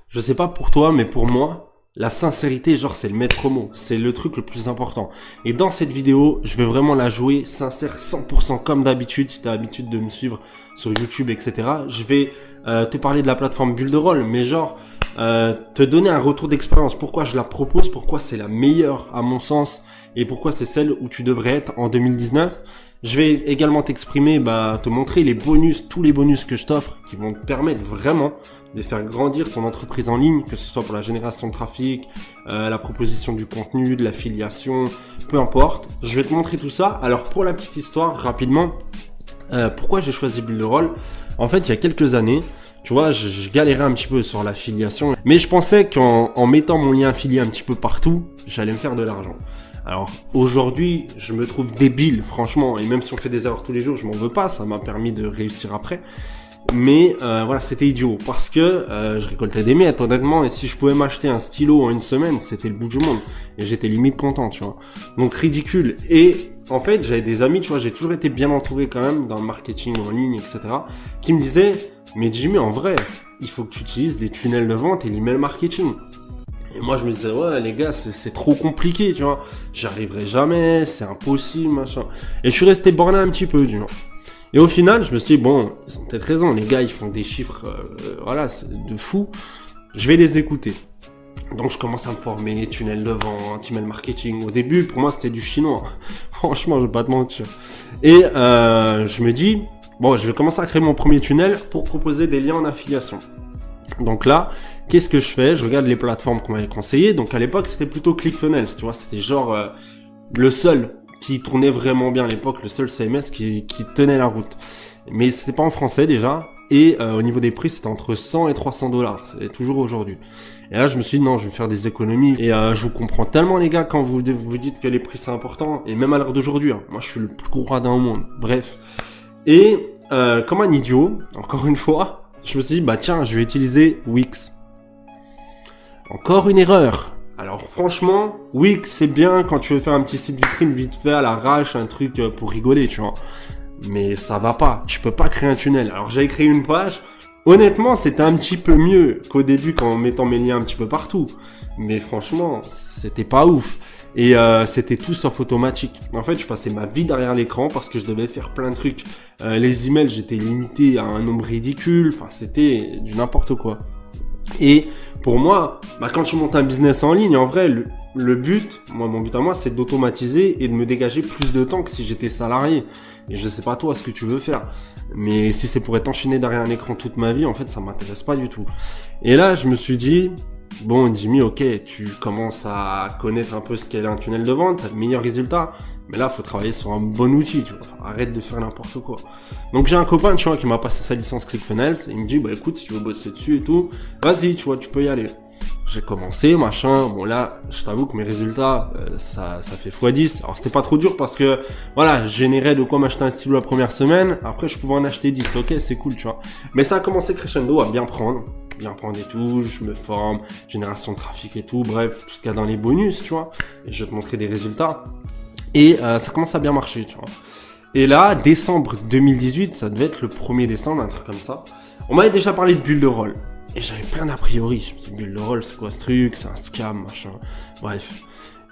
Je sais pas pour toi, mais pour moi, la sincérité, genre, c'est le maître mot. C'est le truc le plus important. Et dans cette vidéo, je vais vraiment la jouer sincère 100% comme d'habitude. Si tu as l'habitude de me suivre sur YouTube, etc. Je vais te parler de la plateforme Builderall, mais genre, te donner un retour d'expérience. Pourquoi je la propose, pourquoi c'est la meilleure à mon sens et pourquoi c'est celle où tu devrais être en 2019. Je vais également t'exprimer, te montrer les bonus, tous les bonus que je t'offre qui vont te permettre vraiment de faire grandir ton entreprise en ligne, que ce soit pour la génération de trafic, la proposition du contenu, de l'affiliation, peu importe. Je vais te montrer tout ça. Alors pour la petite histoire, rapidement, pourquoi j'ai choisi Builderall? En fait, il y a quelques années, tu vois, je galérais un petit peu sur l'affiliation, mais je pensais qu'en mettant mon lien affilié un petit peu partout, j'allais me faire de l'argent. Alors aujourd'hui, je me trouve débile, franchement, et même si on fait des erreurs tous les jours, je m'en veux pas, ça m'a permis de réussir après. Mais voilà, c'était idiot parce que je récoltais des miettes honnêtement, et si je pouvais m'acheter un stylo en une semaine, c'était le bout du monde et j'étais limite content, tu vois. Donc ridicule. Et en fait, j'avais des amis, tu vois, j'ai toujours été bien entouré quand même dans le marketing en ligne, etc., qui me disaient, mais Jimmy, en vrai, il faut que tu utilises les tunnels de vente et l'email marketing. Et moi, je me disais, ouais, les gars, c'est trop compliqué, tu vois. J'y arriverai jamais, c'est impossible, machin. Et je suis resté borné un petit peu, tu vois. Et au final, je me suis dit, bon, ils ont peut-être raison. Les gars, ils font des chiffres, voilà, de fou. Je vais les écouter. Donc, je commence à me former, tunnel de vente, email marketing. Au début, pour moi, c'était du chinois. Franchement, je vais pas te mentir. Et je me dis, bon, je vais commencer à créer mon premier tunnel pour proposer des liens en affiliation. Donc là, qu'est-ce que je fais? Je regarde les plateformes qu'on m'avait conseillées. Donc à l'époque, c'était plutôt ClickFunnels, tu vois, c'était genre le seul qui tournait vraiment bien à l'époque, le seul CMS qui tenait la route. Mais c'était pas en français déjà. Et au niveau des prix, c'était entre 100 et 300 $. C'est toujours aujourd'hui. Et là, je me suis dit, non, je vais faire des économies. Et je vous comprends tellement, les gars, quand vous dites que les prix, c'est important. Et même à l'heure d'aujourd'hui, hein, moi, je suis le plus gros radin au monde. Bref. Et comme un idiot, encore une fois, je me suis dit, tiens, je vais utiliser Wix. Encore une erreur. Alors franchement, Wix, c'est bien quand tu veux faire un petit site vitrine vite fait à l'arrache, un truc pour rigoler, tu vois. Mais ça va pas. Tu peux pas créer un tunnel. Alors j'avais créé une page. Honnêtement, c'était un petit peu mieux qu'au début en mettant mes liens un petit peu partout. Mais franchement, c'était pas ouf. Et c'était tout sauf automatique. En fait, je passais ma vie derrière l'écran parce que je devais faire plein de trucs. Les emails, j'étais limité à un nombre ridicule. Enfin, c'était du n'importe quoi. Et pour moi, quand tu montes un business en ligne, en vrai, le but, mon but à moi, c'est d'automatiser et de me dégager plus de temps que si j'étais salarié. Et je sais pas toi ce que tu veux faire. Mais si c'est pour être enchaîné derrière un écran toute ma vie, en fait, ça m'intéresse pas du tout. Et là, je me suis dit, bon, Jimmy, ok, tu commences à connaître un peu ce qu'est un tunnel de vente, t'as de meilleurs résultats, mais là, faut travailler sur un bon outil, tu vois. Arrête de faire n'importe quoi. Donc, j'ai un copain, tu vois, qui m'a passé sa licence ClickFunnels, et il me dit, écoute, si tu veux bosser dessus et tout, vas-y, tu vois, tu peux y aller. J'ai commencé, machin, bon là, je t'avoue que mes résultats, ça fait x10. Alors, c'était pas trop dur parce que, voilà, je générais de quoi m'acheter un stylo la première semaine, après, je pouvais en acheter 10, ok, c'est cool, tu vois. Mais ça a commencé crescendo à bien prendre et tout, je me forme, génération de trafic et tout, bref, tout ce qu'il y a dans les bonus, tu vois, et je vais te montrer des résultats. Et ça commence à bien marcher, tu vois. Et là, décembre 2018, ça devait être le 1er décembre, un truc comme ça, on m'avait déjà parlé de Builderall. Et j'avais plein d'a priori, je me suis dit, Builderall, c'est quoi ce truc, c'est un scam, machin, bref.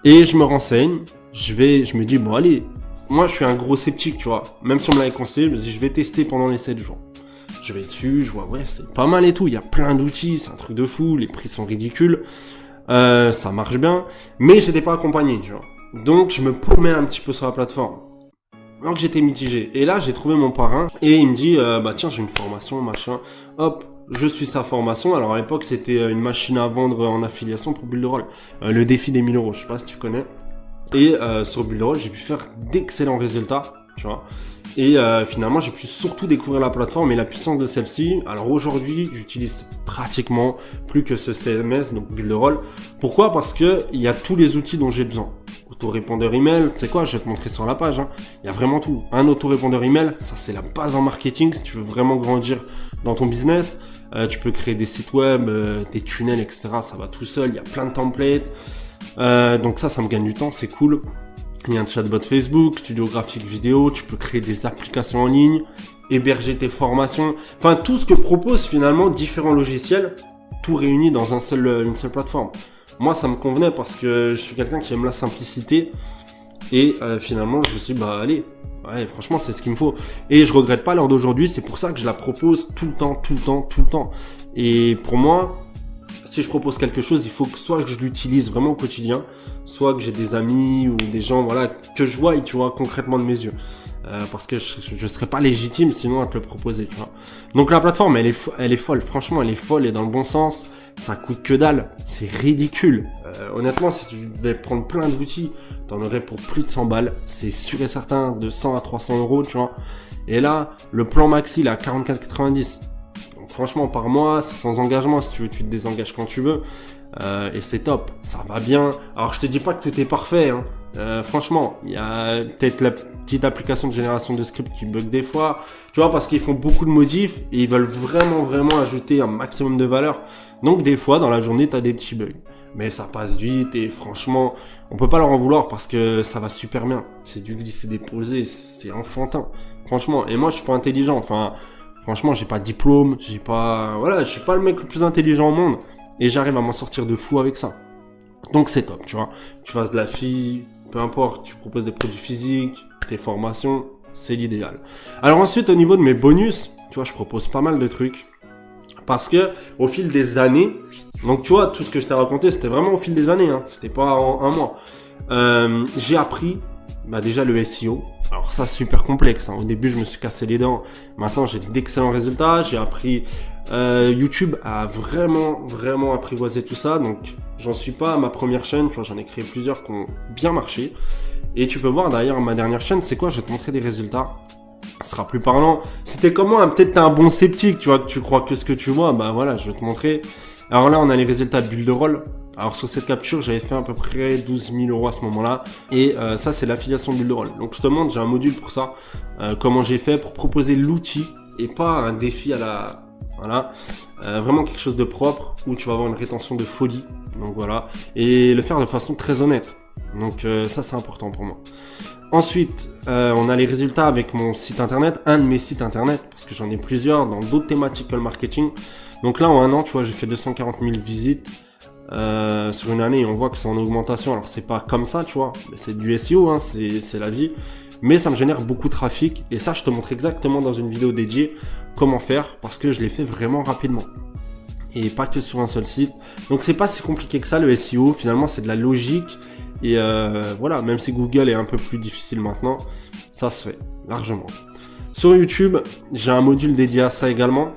Et je me renseigne, je me dis, bon allez, moi je suis un gros sceptique, tu vois, même si on me l'avait conseillé, je me dis, je vais tester pendant les 7 jours. Je vais dessus, je vois, ouais, c'est pas mal et tout, il y a plein d'outils, c'est un truc de fou, les prix sont ridicules, ça marche bien, mais j'étais pas accompagné, tu vois. Donc, je me paumais un petit peu sur la plateforme. Alors que j'étais mitigé. Et là, j'ai trouvé mon parrain, et il me dit, tiens, j'ai une formation, machin, hop, je suis sa formation. Alors, à l'époque, c'était une machine à vendre en affiliation pour Builderall. Le défi des 1000 €, je sais pas si tu connais. Et sur Builderall, j'ai pu faire d'excellents résultats, tu vois. Et finalement, j'ai pu surtout découvrir la plateforme et la puissance de celle-ci. Alors aujourd'hui, j'utilise pratiquement plus que ce CMS, donc Builderall. Pourquoi? Parce que il y a tous les outils dont j'ai besoin. Autorépondeur email, tu sais quoi, je vais te montrer sur la page. Il y a vraiment tout. Un autorépondeur email, ça c'est la base en marketing. Si tu veux vraiment grandir dans ton business, tu peux créer des sites web, des tunnels, etc. Ça va tout seul. Il y a plein de templates. Donc ça me gagne du temps, c'est cool. Il y a un chatbot Facebook, studio graphique vidéo, tu peux créer des applications en ligne, héberger tes formations, enfin tout ce que proposent finalement différents logiciels tout réuni dans une seule plateforme. Moi, ça me convenait parce que je suis quelqu'un qui aime la simplicité. Et finalement, je me suis dit, bah allez, ouais, franchement, c'est ce qu'il me faut. Et je regrette pas l'heure d'aujourd'hui, c'est pour ça que je la propose tout le temps. Et pour moi, si je propose quelque chose, il faut que soit que je l'utilise vraiment au quotidien, soit que j'ai des amis ou des gens, voilà, que je vois, tu vois, concrètement de mes yeux. Parce que je serais pas légitime sinon à te le proposer, tu vois. Donc la plateforme, elle est folle. Franchement, elle est folle et dans le bon sens. Ça coûte que dalle. C'est ridicule. Honnêtement, si tu devais prendre plein d'outils, t'en aurais pour plus de 100 balles. C'est sûr et certain, de 100 à 300 euros, tu vois. Et là, le plan maxi, il est à 44,90. Donc franchement, par mois, c'est sans engagement. Si tu veux, tu te désengages quand tu veux. Et c'est top. Ça va bien. Alors, je te dis pas que tout est parfait, hein. Franchement, il y a peut-être la petite application de génération de script qui bug des fois, tu vois, parce qu'ils font beaucoup de modifs et ils veulent vraiment ajouter un maximum de valeur. Donc des fois, dans la journée, t'as des petits bugs. Mais ça passe vite et franchement, on peut pas leur en vouloir parce que ça va super bien. C'est du glisser-déposer, c'est enfantin. Franchement, et moi, je suis pas intelligent. Enfin, franchement, j'ai pas de diplôme, voilà, je suis pas le mec le plus intelligent au monde et j'arrive à m'en sortir de fou avec ça. Donc c'est top, tu vois. Tu fasses de la fille, peu importe, tu proposes des produits physiques, tes formations, c'est l'idéal. Alors ensuite, au niveau de mes bonus, tu vois, je propose pas mal de trucs. Parce que au fil des années, donc tu vois, tout ce que je t'ai raconté, c'était vraiment au fil des années, hein, c'était pas en un mois. J'ai appris, déjà le SEO. Alors ça, super complexe, hein. Au début, je me suis cassé les dents. Maintenant, j'ai d'excellents résultats. J'ai appris YouTube a vraiment apprivoisé tout ça. Donc, j'en suis pas à ma première chaîne. Tu vois, j'en ai créé plusieurs qui ont bien marché. Et tu peux voir d'ailleurs ma dernière chaîne, c'est quoi? Je vais te montrer des résultats. Ce sera plus parlant. C'était comment, hein, peut-être t'es un bon sceptique, tu vois, que tu crois que ce que tu vois. Bah voilà, je vais te montrer. Alors là, on a les résultats de Builderall. Alors sur cette capture, j'avais fait à peu près 12 000 euros à ce moment-là. Et ça, c'est l'affiliation de Builderall. Donc je te montre, j'ai un module pour ça. Comment j'ai fait pour proposer l'outil et pas un défi à la... Voilà. Vraiment quelque chose de propre où tu vas avoir une rétention de folie. Donc voilà. Et le faire de façon très honnête. Donc ça, c'est important pour moi. Ensuite, on a les résultats avec mon site internet, un de mes sites internet, parce que j'en ai plusieurs dans d'autres thématiques que le marketing. Donc là, en un an, tu vois, j'ai fait 240 000 visites sur une année et on voit que c'est en augmentation. Alors, c'est pas comme ça, tu vois, mais c'est du SEO, hein, c'est la vie. Mais ça me génère beaucoup de trafic et ça, je te montre exactement dans une vidéo dédiée comment faire parce que je l'ai fait vraiment rapidement. Et pas que sur un seul site. Donc, c'est pas si compliqué que ça, le SEO. Finalement, c'est de la logique. Et voilà, même si Google est un peu plus difficile maintenant, ça se fait largement. Sur YouTube, j'ai un module dédié à ça également.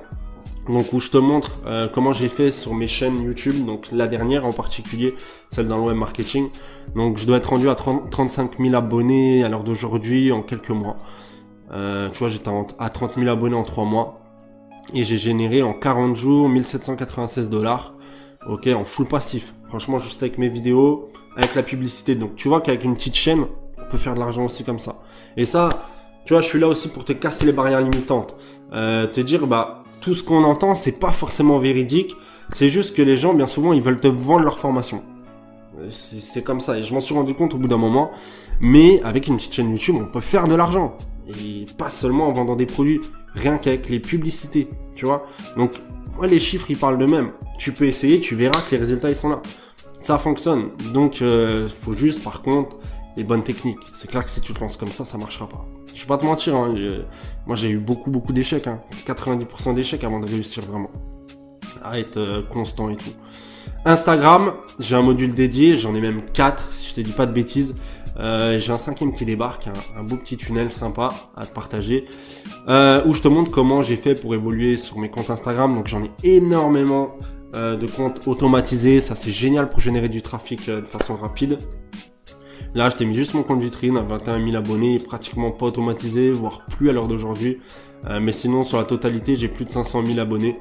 Donc où je te montre comment j'ai fait sur mes chaînes YouTube. Donc la dernière en particulier, celle dans le web marketing. Donc je dois être rendu à 35 000 abonnés à l'heure d'aujourd'hui en quelques mois. Tu vois, j'étais à 30 000 abonnés en 3 mois. Et j'ai généré en 40 jours 1796 $. Ok, en full passif. Franchement, juste avec mes vidéos, avec la publicité. Donc, tu vois qu'avec une petite chaîne, on peut faire de l'argent aussi comme ça. Et ça, tu vois, je suis là aussi pour te casser les barrières limitantes. Te dire, tout ce qu'on entend, c'est pas forcément véridique. C'est juste que les gens, bien souvent, ils veulent te vendre leur formation. C'est comme ça. Et je m'en suis rendu compte au bout d'un moment. Mais avec une petite chaîne YouTube, on peut faire de l'argent. Et pas seulement en vendant des produits. Rien qu'avec les publicités. Tu vois. Donc, moi, les chiffres, ils parlent d'eux-mêmes. Tu peux essayer, tu verras que les résultats, ils sont là. Ça fonctionne. Donc, faut juste, par contre, les bonnes techniques. C'est clair que si tu te lances comme ça marchera pas. Je vais pas te mentir, hein. Moi, j'ai eu beaucoup d'échecs, hein. 90% d'échecs avant de réussir vraiment. À être constant et tout. Instagram, j'ai un module dédié. J'en ai même 4, si je te dis pas de bêtises. J'ai un 5e qui débarque, un beau petit tunnel sympa à te partager, où je te montre comment j'ai fait pour évoluer sur mes comptes Instagram. Donc j'en ai énormément de comptes automatisés, ça c'est génial pour générer du trafic de façon rapide. Là je t'ai mis juste mon compte vitrine à 21 000 abonnés, pratiquement pas automatisé, voire plus à l'heure d'aujourd'hui, mais sinon sur la totalité j'ai plus de 500 000 abonnés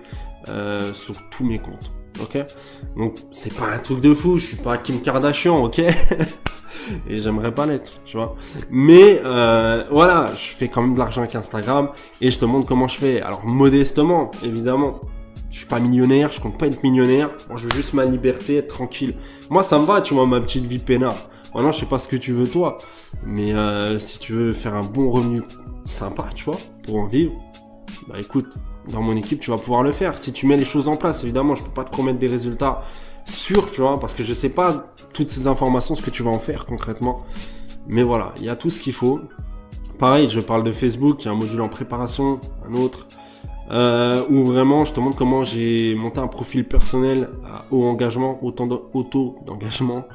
sur tous mes comptes. Ok, donc c'est pas un truc de fou, je suis pas Kim Kardashian, ok. Et j'aimerais pas l'être, tu vois. Mais voilà, je fais quand même de l'argent avec Instagram et je te montre comment je fais. Alors modestement, évidemment, je suis pas millionnaire, je compte pas être millionnaire. Moi, je veux juste ma liberté, être tranquille. Moi, ça me va, tu vois, ma petite vie peinard. Maintenant, je sais pas ce que tu veux toi, mais si tu veux faire un bon revenu sympa, tu vois, pour en vivre, écoute, dans mon équipe, tu vas pouvoir le faire. Si tu mets les choses en place, évidemment, je peux pas te promettre des résultats sûrs, tu vois, parce que je sais pas toutes ces informations, ce que tu vas en faire concrètement. Mais voilà, il y a tout ce qu'il faut. Pareil, je parle de Facebook, il y a un module en préparation, un autre, où vraiment je te montre comment j'ai monté un profil personnel à haut engagement, auto d'engagement.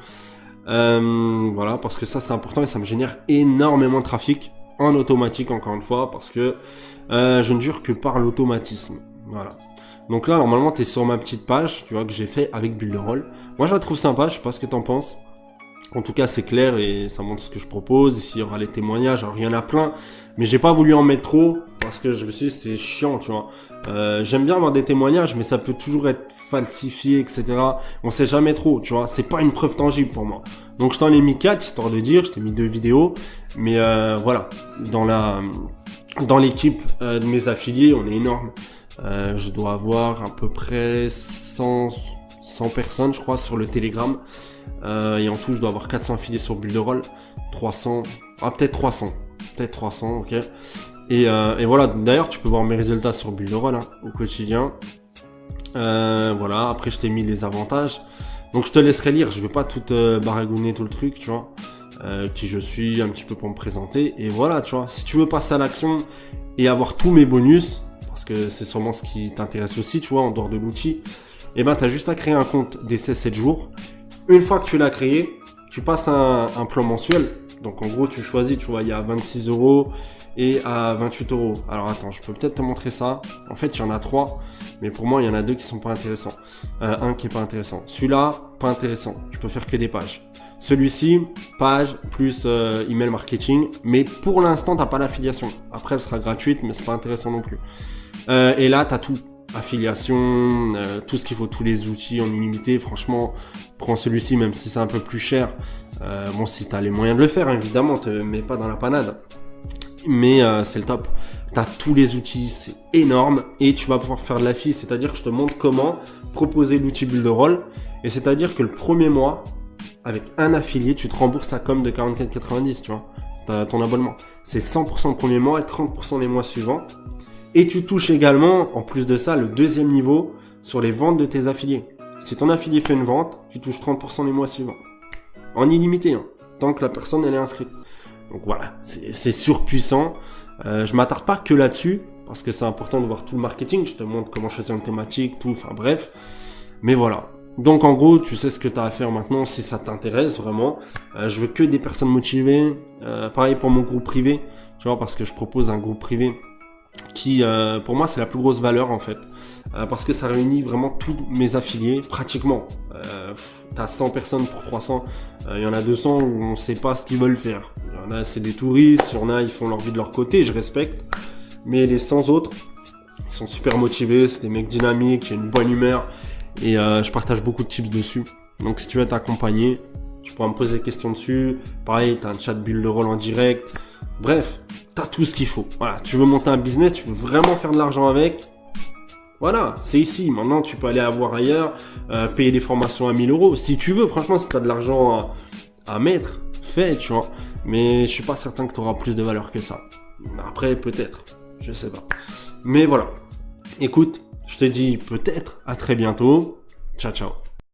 Voilà, parce que ça c'est important et ça me génère énormément de trafic en automatique, encore une fois, parce que je ne jure que par l'automatisme. Voilà. Donc là, normalement, tu es sur ma petite page, tu vois, que j'ai fait avec Builderall. Moi, je la trouve sympa, je sais pas ce que t'en penses. En tout cas, c'est clair et ça montre ce que je propose. Ici, il y aura les témoignages. Alors, il y en a plein, mais j'ai pas voulu en mettre trop parce que je me suis dit, c'est chiant, tu vois. J'aime bien avoir des témoignages, mais ça peut toujours être falsifié, etc. On sait jamais trop, tu vois. C'est pas une preuve tangible pour moi. Donc, je t'en ai mis 4, histoire de dire. Je t'ai mis 2 vidéos. Mais voilà, dans l'équipe de mes affiliés, on est énorme. Je dois avoir à peu près 100 personnes, je crois, sur le Telegram. Et en tout, je dois avoir 400 affiliés sur Builderall. 300, peut-être 300. Peut-être 300, ok. Et voilà, d'ailleurs, tu peux voir mes résultats sur Builderall, hein, au quotidien. Voilà, après, je t'ai mis les avantages. Donc, je te laisserai lire. Je vais pas tout baragouiner tout le truc, tu vois. Qui je suis, un petit peu pour me présenter. Et voilà, tu vois. Si tu veux passer à l'action et avoir tous mes bonus, parce que c'est sûrement ce qui t'intéresse aussi, tu vois, en dehors de l'outil, et ben, t'as juste à créer un compte d'essai 7 jours. Une fois que tu l'as créé, tu passes un plan mensuel. Donc, en gros, tu choisis, tu vois, il y a 26 € et à 28 €. Alors, attends, je peux peut-être te montrer ça. En fait, il y en a 3, mais pour moi, il y en a 2 qui sont pas intéressants. Un qui est pas intéressant. Celui-là, pas intéressant. Tu peux faire que des pages. Celui-ci, page plus email marketing. Mais pour l'instant, t'as pas l'affiliation. Après, elle sera gratuite, mais c'est pas intéressant non plus. Et là, t'as tout. Affiliation, tout ce qu'il faut, tous les outils en illimité. Franchement, prends celui-ci, même si c'est un peu plus cher. Bon, si t'as les moyens de le faire, évidemment, te mets pas dans la panade. Mais c'est le top. T'as tous les outils, c'est énorme. Et tu vas pouvoir faire de l'affi, c'est-à-dire que je te montre comment proposer l'outil Builderall. Et c'est-à-dire que le premier mois, avec un affilié, tu te rembourses ta com de 44,90, tu vois, ton abonnement. C'est 100% le premier mois et 30% les mois suivants. Et tu touches également, en plus de ça, le deuxième niveau sur les ventes de tes affiliés. Si ton affilié fait une vente, tu touches 30% les mois suivants. En illimité, hein, tant que la personne elle est inscrite. Donc voilà, c'est surpuissant. Je m'attarde pas que là-dessus, parce que c'est important de voir tout le marketing. Je te montre comment choisir une thématique, tout, enfin bref. Mais voilà. Donc en gros, tu sais ce que tu as à faire maintenant si ça t'intéresse vraiment. Je veux que des personnes motivées. Pareil pour mon groupe privé, tu vois, parce que je propose un groupe privé qui pour moi c'est la plus grosse valeur en fait, parce que ça réunit vraiment tous mes affiliés pratiquement. T'as 100 personnes pour 300, il y en a 200 où on sait pas ce qu'ils veulent faire. Il y en a c'est des touristes, il y en a ils font leur vie de leur côté, je respecte, mais les 100 autres ils sont super motivés, c'est des mecs dynamiques, qui ont une bonne humeur et je partage beaucoup de tips dessus. Donc si tu veux t'accompagner, tu pourras me poser des questions dessus. Pareil, t'as un chat Builderall en direct. Bref, t'as tout ce qu'il faut. Voilà, tu veux monter un business, tu veux vraiment faire de l'argent avec. Voilà, c'est ici. Maintenant, tu peux aller avoir ailleurs, payer des formations à 1000 €. Si tu veux, franchement, si t'as de l'argent à mettre, fais, tu vois. Mais je suis pas certain que t'auras plus de valeur que ça. Après, peut-être. Je sais pas. Mais voilà. Écoute, je te dis peut-être à très bientôt. Ciao, ciao.